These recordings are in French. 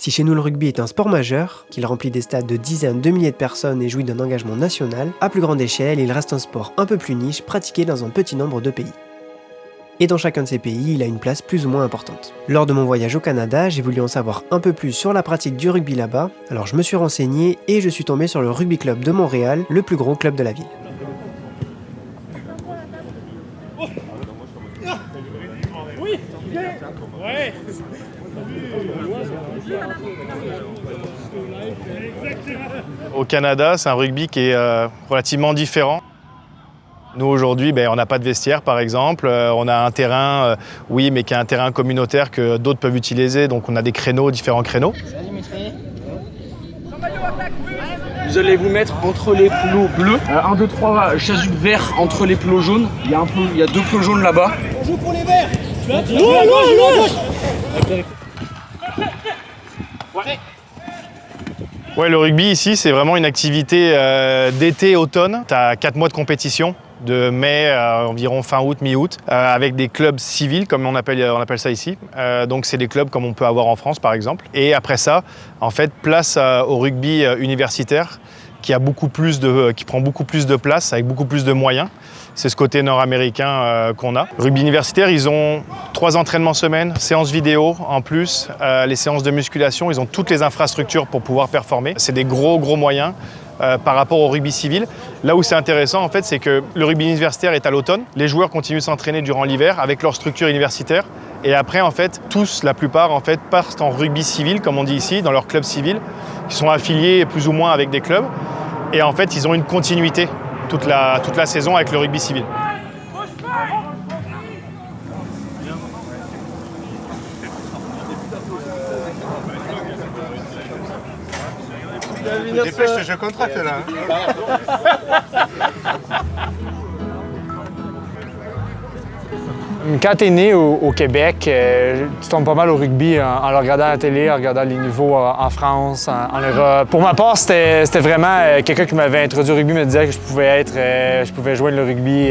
Si chez nous le rugby est un sport majeur, qu'il remplit des stades de dizaines de milliers de personnes et jouit d'un engagement national, à plus grande échelle, il reste un sport un peu plus niche pratiqué dans un petit nombre de pays. Et dans chacun de ces pays, il a une place plus ou moins importante. Lors de mon voyage au Canada, j'ai voulu en savoir un peu plus sur la pratique du rugby là-bas, alors je me suis renseigné et je suis tombé sur le Rugby Club de Montréal, le plus gros club de la ville. Au Canada, c'est un rugby qui est relativement différent. Nous, aujourd'hui, on n'a pas de vestiaire, par exemple. On a un terrain, oui, mais qui est un terrain communautaire que d'autres peuvent utiliser. Donc, on a des créneaux, différents créneaux. Vous allez vous mettre entre les plots bleus. 1, 2, 3, chasuble vert entre les plots jaunes. Il y a 2 plots jaunes là-bas. On joue pour les verts. Ouais, le rugby ici, c'est vraiment une activité d'été-automne. Tu as 4 mois de compétition, de mai à environ fin août, mi-août, avec des clubs civils, comme on appelle ça ici. Donc c'est des clubs comme on peut avoir en France, par exemple. Et après ça, en fait, place au rugby universitaire, qui prend beaucoup plus de place, avec beaucoup plus de moyens. C'est ce côté nord-américain qu'on a. Rugby universitaire, ils ont 3 entraînements semaine, séances vidéo en plus, les séances de musculation, ils ont toutes les infrastructures pour pouvoir performer. C'est des gros moyens par rapport au rugby civil. Là où c'est intéressant, en fait, c'est que le rugby universitaire est à l'automne. Les joueurs continuent de s'entraîner durant l'hiver avec leur structure universitaire. Et après, en fait, la plupart, en fait, partent en rugby civil, comme on dit ici, dans leur club civil, qui sont affiliés plus ou moins avec des clubs. Et en fait, ils ont une continuité toute la saison avec le rugby civil. Dépêche, je contracte là. Quand tu es né au Québec, tu tombes pas mal au rugby en le regardant à la télé, en regardant les niveaux en France, en Europe. Pour ma part, c'était vraiment quelqu'un qui m'avait introduit au rugby, me disait que je pouvais joindre le rugby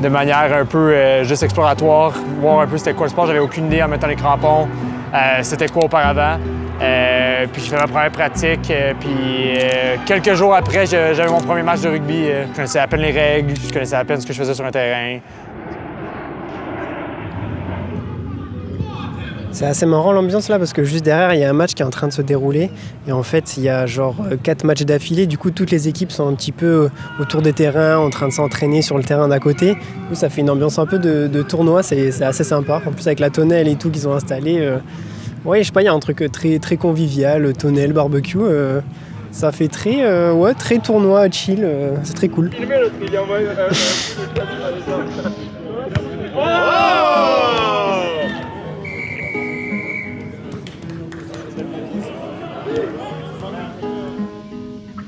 de manière un peu juste exploratoire, voir un peu c'était quoi le sport. J'avais aucune idée en mettant les crampons, c'était quoi auparavant. Puis j'ai fait ma première pratique, puis quelques jours après, j'avais mon premier match de rugby. Je connaissais à peine les règles, je connaissais à peine ce que je faisais sur un terrain. C'est assez marrant l'ambiance là parce que juste derrière il y a un match qui est en train de se dérouler et en fait il y a genre 4 matchs d'affilée, du coup toutes les équipes sont un petit peu autour des terrains en train de s'entraîner sur le terrain d'à côté. Du coup ça fait une ambiance un peu de tournoi, c'est assez sympa. En plus avec la tonnelle et tout qu'ils ont installé, ouais je sais pas, il y a un truc très convivial, tonnelle, barbecue, ça fait très tournoi, chill, c'est très cool.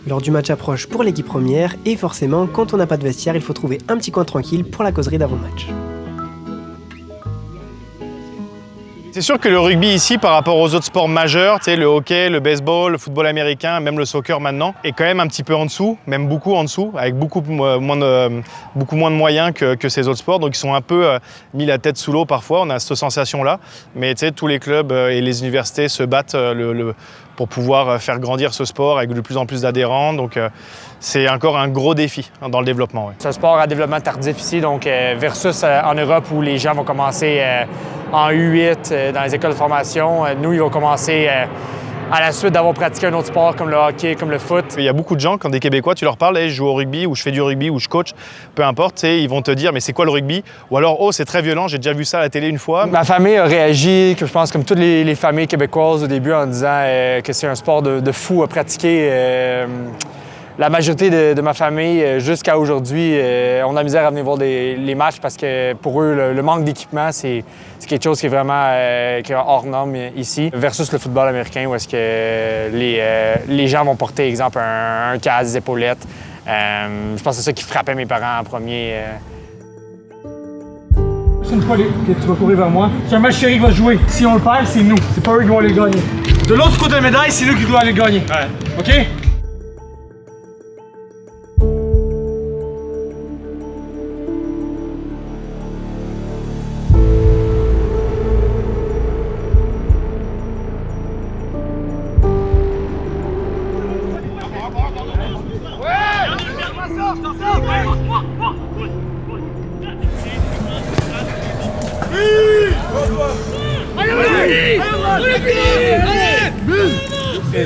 Lors du match approche pour l'équipe première et forcément, quand on n'a pas de vestiaire, il faut trouver un petit coin tranquille pour la causerie d'avant-match. C'est sûr que le rugby ici, par rapport aux autres sports majeurs, le hockey, le baseball, le football américain, même le soccer maintenant, est quand même un petit peu en dessous, même beaucoup en dessous, avec beaucoup moins de moyens que ces autres sports. Donc ils sont un peu mis la tête sous l'eau parfois, on a cette sensation-là. Mais tous les clubs et les universités se battent pour pouvoir faire grandir ce sport avec de plus en plus d'adhérents. Donc c'est encore un gros défi dans le développement. Ouais. C'est un sport à développement tardif ici, donc versus en Europe où les gens vont commencer en U8 dans les écoles de formation. Nous, ils vont commencer à la suite d'avoir pratiqué un autre sport comme le hockey, comme le foot. Il y a beaucoup de gens, quand des Québécois, tu leur parles, hey, je joue au rugby ou je fais du rugby ou je coach, peu importe, ils vont te dire mais c'est quoi le rugby? Ou alors oh c'est très violent, j'ai déjà vu ça à la télé une fois. Ma famille a réagi, je pense comme toutes les familles québécoises au début en disant que c'est un sport de fou à pratiquer. La majorité de ma famille, jusqu'à aujourd'hui, on a la misère à venir voir les matchs parce que pour eux, le manque d'équipement, c'est quelque chose qui est vraiment qui est hors norme ici. Versus le football américain où est-ce que les gens vont porter, exemple, un casque, des épaulettes. Je pense que c'est ça qui frappait mes parents en premier. Une fois, tu vas courir vers moi. C'est un match chéri qui va jouer. Si on le perd, c'est nous. C'est pas eux qui vont aller gagner. De l'autre côté de la médaille, c'est nous qui doivent aller gagner. Ouais. OK?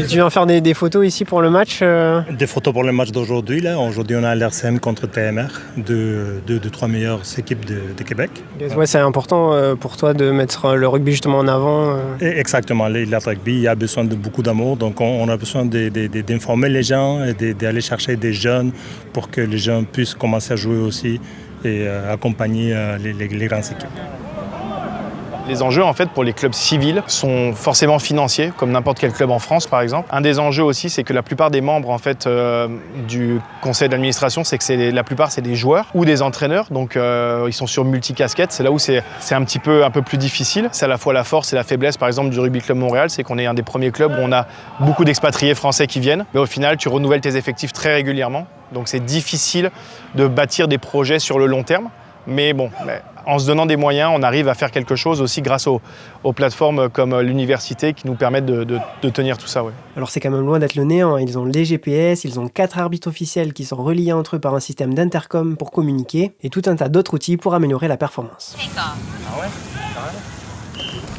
Tu viens faire des photos ici pour le match Des photos pour le match d'aujourd'hui. Là. Aujourd'hui, on a l'RCM contre TMR, deux des trois meilleures équipes de Québec. Ouais, c'est important pour toi de mettre le rugby justement en avant. Exactement. Le rugby a besoin de beaucoup d'amour. Donc, on a besoin d'informer les gens et d'aller chercher des jeunes pour que les jeunes puissent commencer à jouer aussi et accompagner les grandes équipes. Les enjeux en fait pour les clubs civils sont forcément financiers, comme n'importe quel club en France par exemple. Un des enjeux aussi, c'est que la plupart des membres en fait du conseil d'administration, c'est que la plupart c'est des joueurs ou des entraîneurs, donc ils sont sur multicasquettes. C'est là où c'est un peu plus difficile. C'est à la fois la force et la faiblesse par exemple du Rugby Club Montréal, c'est qu'on est un des premiers clubs où on a beaucoup d'expatriés français qui viennent, mais au final tu renouvelles tes effectifs très régulièrement, donc c'est difficile de bâtir des projets sur le long terme. Mais bon, en se donnant des moyens, on arrive à faire quelque chose aussi grâce aux plateformes comme l'université qui nous permettent de tenir tout ça. Ouais. Alors c'est quand même loin d'être le néant, ils ont les GPS, ils ont 4 arbitres officiels qui sont reliés entre eux par un système d'intercom pour communiquer et tout un tas d'autres outils pour améliorer la performance. Ah ouais?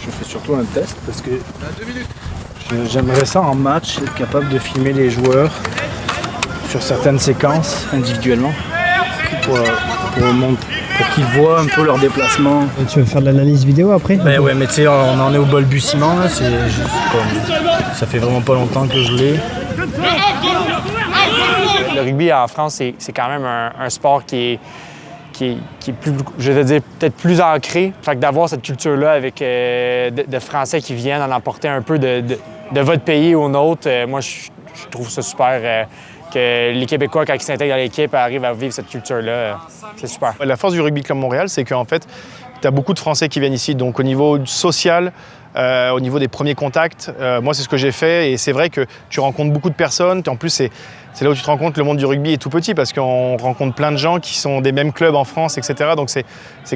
Je fais surtout un test parce que j'aimerais ça en match, être capable de filmer les joueurs sur certaines séquences individuellement pour qu'ils voient un peu leur déplacement. Et tu veux faire de l'analyse vidéo après? Ben ouais, mais tu sais, on en est au balbutiement là, ça fait vraiment pas longtemps que je l'ai. Le rugby en France, c'est quand même un sport qui est plus, je vais dire, peut-être plus ancré. Fait que d'avoir cette culture-là avec de Français qui viennent en emporter un peu de votre pays au nôtre, moi, je trouve ça super. Que les Québécois, quand ils s'intègrent dans l'équipe, arrivent à vivre cette culture-là. C'est super. La force du Rugby Club Montréal, c'est qu'en fait, tu as beaucoup de Français qui viennent ici. Donc au niveau social, au niveau des premiers contacts, moi c'est ce que j'ai fait. Et c'est vrai que tu rencontres beaucoup de personnes. En plus, c'est là où tu te rends compte que le monde du rugby est tout petit parce qu'on rencontre plein de gens qui sont des mêmes clubs en France, etc. Donc c'est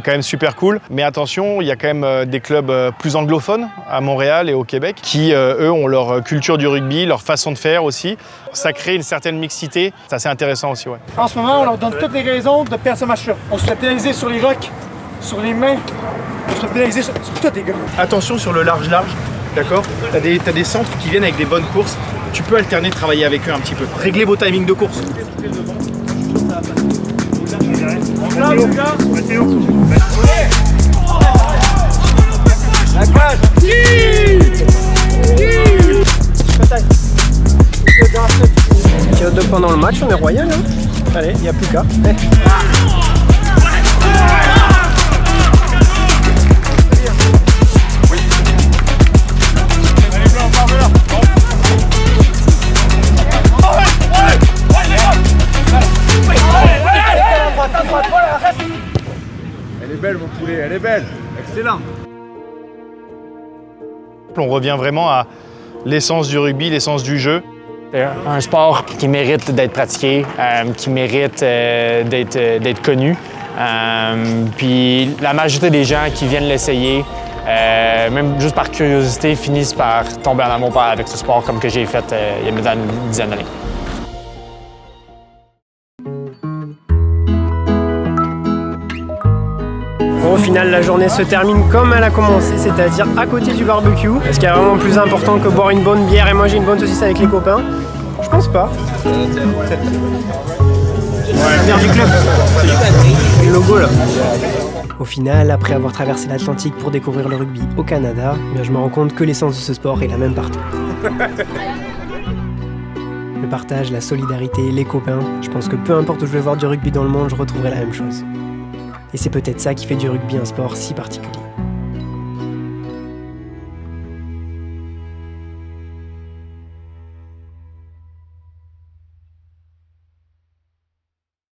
quand même super cool. Mais attention, il y a quand même des clubs plus anglophones à Montréal et au Québec qui, eux, ont leur culture du rugby, leur façon de faire aussi. Ça crée une certaine mixité. C'est assez intéressant aussi, ouais. En ce moment, on leur donne toutes les raisons de perdre ce match-là. On se fait pénaliser sur les rocks, sur les mains, on se fait pénaliser sur tout, les gars. Attention sur le large, d'accord? T'as des centres qui viennent avec des bonnes courses. Tu peux alterner de travailler avec eux un petit peu. Réglez vos timings de course. La cage! Il y a 2 points dans le match, on est royal. Hein. Allez, il n'y a plus qu'à. Elle est belle mon poulet, elle est belle. Excellent. On revient vraiment à l'essence du rugby, l'essence du jeu. C'est un sport qui mérite d'être pratiqué, qui mérite d'être connu. Puis la majorité des gens qui viennent l'essayer, même juste par curiosité, finissent par tomber en amour avec ce sport comme que j'ai fait il y a maintenant une dizaine d'années. Au final, la journée se termine comme elle a commencé, c'est-à-dire à côté du barbecue. Est-ce qu'il y a vraiment plus important que boire une bonne bière et manger une bonne saucisse avec les copains? Je pense pas. La bière du club. Le logo là. Au final, après avoir traversé l'Atlantique pour découvrir le rugby au Canada, je me rends compte que l'essence de ce sport est la même partout. Le partage, la solidarité, les copains, je pense que peu importe où je vais voir du rugby dans le monde, je retrouverai la même chose. Et c'est peut-être ça qui fait du rugby un sport si particulier.